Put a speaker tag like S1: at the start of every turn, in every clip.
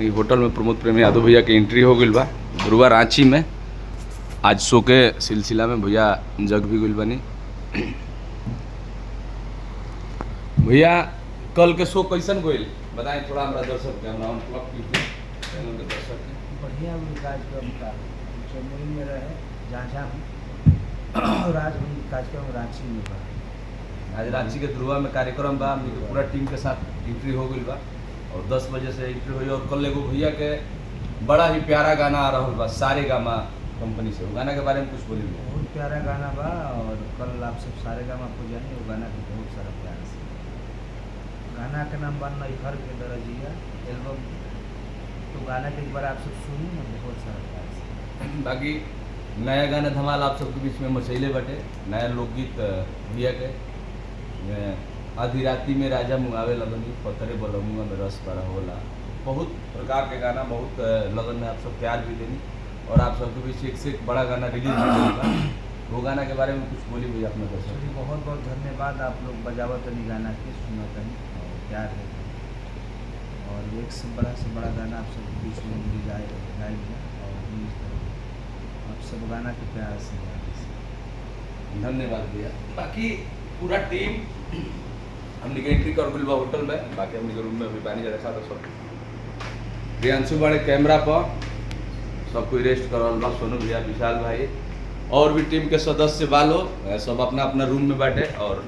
S1: Hotel में प्रमोद प्रेमी यादव भैया के एंट्री हो गई बा ध्रुवा रांची में। आज शो के सिलसिला में भैया जग भी गई बनी। भैया कल के शो कैसन गई बताएं थोड़ा हमारा दर्शक के
S2: बढ़िया कार्यक्रम का जमुई में रहे जहाँ और आज कार्यक्रम रांची में बा।
S1: आज रांची के ध्रुवा में कार्यक्रम बा। हमनी के पूरा टीम के साथ एंट्री हो गई बा और 10 बजे से एंट्री हुई। और कल एगो भैया के बड़ा ही प्यारा गाना आ रहा बा सारे गामा कंपनी से। वो गाना के बारे में कुछ बोली।
S2: बहुत प्यारा गाना बा और कल आप सब सारे गामा को जाने वो गाना के बहुत सारा प्यार से। गाना के नाम बा नैहर के दरजिया एल्बम। तो गाना के एक बार आप सब सुनी ना बहुत सारा प्यार से।
S1: बाकी नया गाना धमाल आप सबके बीच में मचैले बटे। नया लोकगीत भैया के आधी राती में राजा मुआवे लगनी पत्थरे बलमुआ में रस पड़ा होला। बहुत प्रकार के गाना बहुत लगन में आप सब प्यार भी देनी और आप सबके बीच एक से एक बड़ा गाना रिलीज होगा। वो गाना के बारे में कुछ बोली हुई अपने दर्शक।
S2: बहुत बहुत धन्यवाद आप लोग बजावत तनी गाना के सुनतनी और प्यार है और एक से बड़ा गाना आप सबके बीच में गाई और आप सब गाना के प्यार से
S1: धन्यवाद भैया। बाकी पूरा टीम हमने के एंट्री कर गई होटल में। बाकी हमने के रूम में अभी पानी रखा था सब। प्रियांशु बड़े कैमरा पर सब कोई रेस्ट कर रहा। सोनू भैया विशाल भाई और भी टीम के सदस्य बालो सब अपना अपना रूम में बैठे। और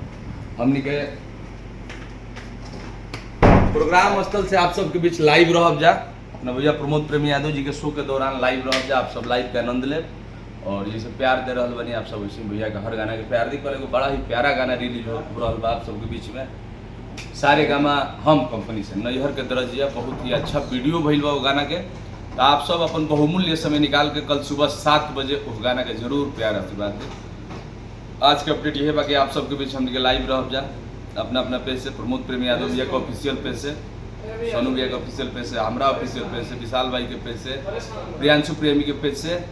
S1: हमने के प्रोग्राम स्थल से आप सबके बीच लाइव रह जा अपना भैया प्रमोद प्रेमी यादव जी के शो के दौरान लाइव रह जा। आप सब लाइव के आनंद ले और ये सब प्यार दे रहा बनी आप सब। वैसे भैया का हर गाना के प्यार दी कल एगो बड़ा ही प्यारा गाना रिलीज हो रहा बा आप सबके बीच में। सारे गामा हम कंपनी से नैहर के दरजिया बहुत ही अच्छा वीडियो भइल बा वो गाना के। तो आप सब अपन बहुमूल्य समय निकाल के कल सुबह 7 बजे उस गाना के जरूर प्यार आशीर्वाद दे। आज के अपडेट ये है बाकी आप सबके बीच हम लाइव रह जा अपना अपना पेज से। प्रमोद प्रेमी यादव भैया के ऑफिशियल पेज से, सोनू भैया के ऑफिशियल पेज से, हमारा ऑफिशियल पेज से, विशाल भाई के पेज से, प्रियांशु प्रेमी के पेज से,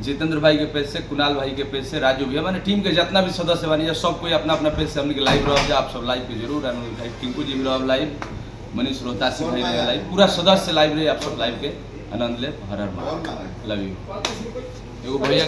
S1: जितेंद्र भाई के पेज से, कुणाल भाई के पेज से, राजू भैया मैंने टीम के जितना भी सदस्य बनी सब कोई अपना अपना पेज से हमने लाइव रह जा। आप सब लाइव पे जरूर भाई टिंकू जी भी रह लाइव, मनीष रोहतासी भाई रहे लाइव, पूरा सदस्य लाइव रहे। आप सब लाइव के आनंद ले। हर हर लव यू। एगो भैया